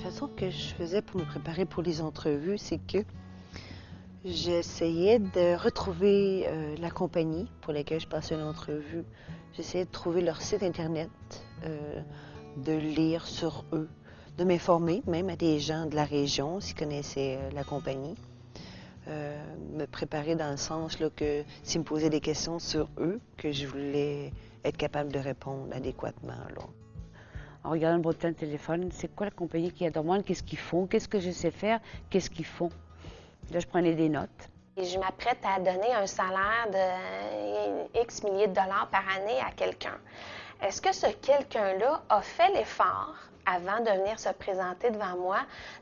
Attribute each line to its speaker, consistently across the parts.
Speaker 1: façon que je faisais pour me préparer pour les entrevues, c'est que j'essayais de retrouver la compagnie pour laquelle je passais l'entrevue. J'essayais de trouver leur site Internet, de lire sur eux, de m'informer même à des gens de la région s'ils connaissaient la compagnie. Me préparer dans le sens là, que s'ils me posaient des questions sur eux, que je voulais être capable de répondre adéquatement. Là.
Speaker 2: En regardant le bulletin de téléphone, c'est quoi la compagnie qui est à demande, qu'est-ce qu'ils font, qu'est-ce que je sais faire, qu'est-ce qu'ils font. Là, je prenais des notes.
Speaker 3: Et je m'apprête à donner un salaire de X milliers de dollars par année à quelqu'un. Est-ce que ce quelqu'un-là a fait l'effort, avant de venir se présenter devant moi,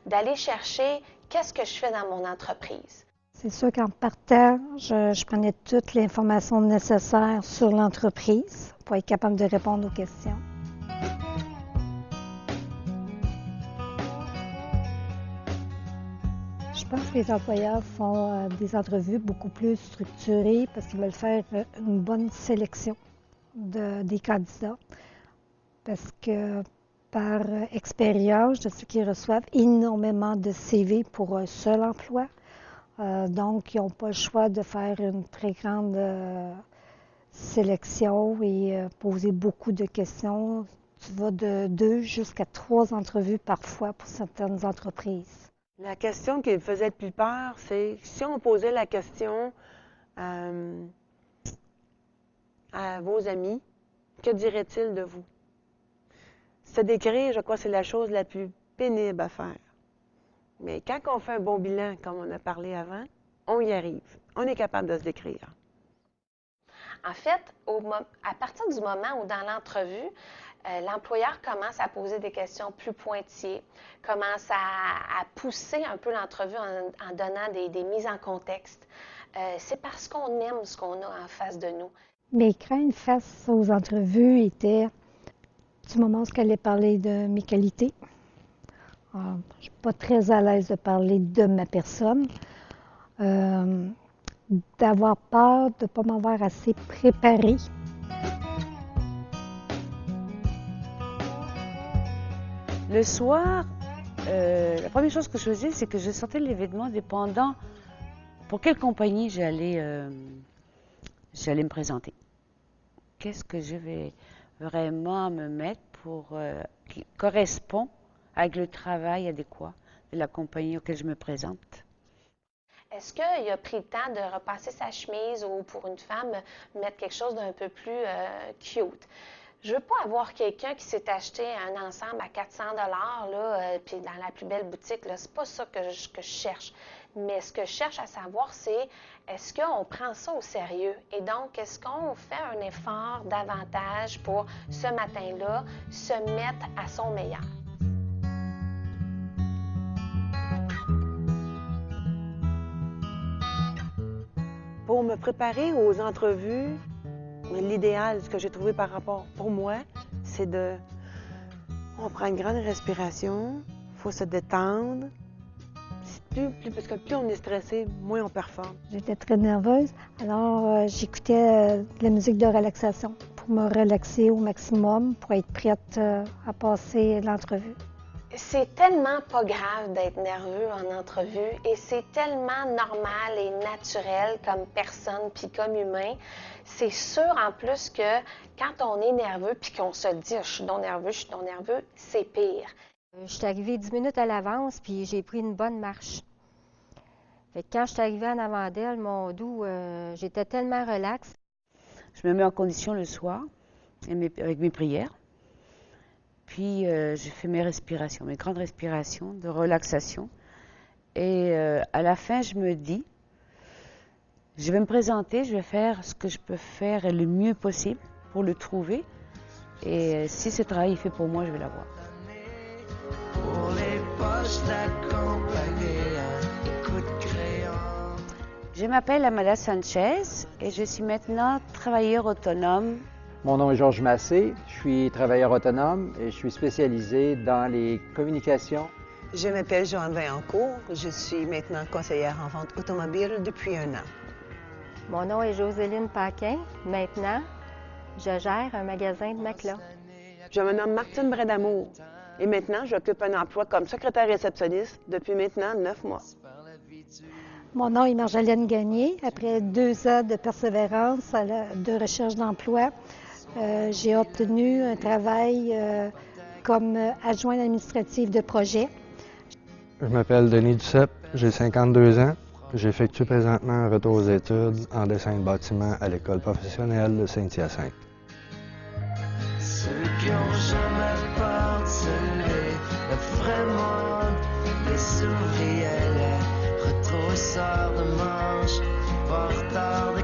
Speaker 3: d'aller chercher qu'est-ce que je fais dans mon entreprise?
Speaker 4: C'est sûr qu'en partant, je prenais toute l'information nécessaire sur l'entreprise pour être capable de répondre aux questions. Je pense que les employeurs font des entrevues beaucoup plus structurées parce qu'ils veulent faire une bonne sélection des candidats. Parce que par expérience, je sais qu'ils reçoivent énormément de CV pour un seul emploi. Donc, ils n'ont pas le choix de faire une très grande sélection et poser beaucoup de questions. Tu vas de 2 jusqu'à 3 entrevues parfois pour certaines entreprises.
Speaker 5: La question qui me faisait le plus peur, c'est si on posait la question à vos amis, que diraient-ils de vous? Se décrire, je crois, c'est la chose la plus pénible à faire. Mais quand on fait un bon bilan, comme on a parlé avant, on y arrive. On est capable de se décrire.
Speaker 3: En fait, à partir du moment où dans l'entrevue, l'employeur commence à poser des questions plus pointillées, commence à pousser un peu l'entrevue en donnant des mises en contexte, c'est parce qu'on aime ce qu'on a en face de nous.
Speaker 4: Mes craintes face aux entrevues étaient du moment où elle allait parler de mes qualités. Je ne suis pas très à l'aise de parler de ma personne. D'avoir peur de ne pas m'avoir assez préparée.
Speaker 2: Le soir, la première chose que je faisais, c'est que je sortais de l'événement dépendant pour quelle compagnie j'allais me présenter. Qu'est-ce que je vais vraiment me mettre qui correspond avec le travail adéquat de la compagnie auquel je me présente.
Speaker 3: Est-ce qu'il a pris le temps de repasser sa chemise ou pour une femme, mettre quelque chose d'un peu plus cute? Je ne veux pas avoir quelqu'un qui s'est acheté un ensemble à 400 $, puis dans la plus belle boutique. Ce n'est pas ça que je cherche. Mais ce que je cherche à savoir, c'est est-ce qu'on prend ça au sérieux? Et donc, est-ce qu'on fait un effort davantage pour, ce matin-là, se mettre à son meilleur?
Speaker 5: Pour me préparer aux entrevues, l'idéal, ce que j'ai trouvé par rapport pour moi, c'est on prend une grande respiration, il faut se détendre. Parce que plus on est stressé, moins on performe.
Speaker 4: J'étais très nerveuse, alors j'écoutais de la musique de relaxation pour me relaxer au maximum, pour être prête à passer l'entrevue.
Speaker 3: C'est tellement pas grave d'être nerveux en entrevue et c'est tellement normal et naturel comme personne puis comme humain. C'est sûr en plus que quand on est nerveux puis qu'on se dit « je suis donc nerveux », c'est pire.
Speaker 6: Je suis arrivée 10 minutes à l'avance puis j'ai pris une bonne marche. Fait que quand je suis arrivée en avant d'elle, mon doux, j'étais tellement relaxe.
Speaker 2: Je me mets en condition le soir avec mes prières. Puis, j'ai fait mes respirations, mes grandes respirations de relaxation. Et à la fin, je me dis, je vais me présenter, je vais faire ce que je peux faire le mieux possible pour le trouver. Et si ce travail est fait pour moi, je vais l'avoir. Je m'appelle Amanda Sanchez et je suis maintenant travailleur autonome.
Speaker 7: Mon nom est Georges Massé, je suis travailleur autonome et je suis spécialisé dans les communications.
Speaker 1: Je m'appelle Joanne Vaillancourt, je suis maintenant conseillère en vente automobile depuis 1 an.
Speaker 6: Mon nom est Jocelyne Paquin. Maintenant, je gère un magasin de matelas.
Speaker 5: Je me nomme Martine Brédamour. Et maintenant, j'occupe un emploi comme secrétaire réceptionniste depuis maintenant 9 mois.
Speaker 4: Mon nom est Marjolaine Gagné. Après 2 ans de persévérance de recherche d'emploi, j'ai obtenu un travail comme adjointe administrative de projet.
Speaker 8: Je m'appelle Denis Duceppe, j'ai 52 ans. J'effectue présentement un retour aux études en dessin de bâtiment à l'École professionnelle de Saint-Hyacinthe.
Speaker 9: Ceux qui n'ont jamais peur de se lever, le vrai monde, les ouvriers, les retrousseurs de manches, porteurs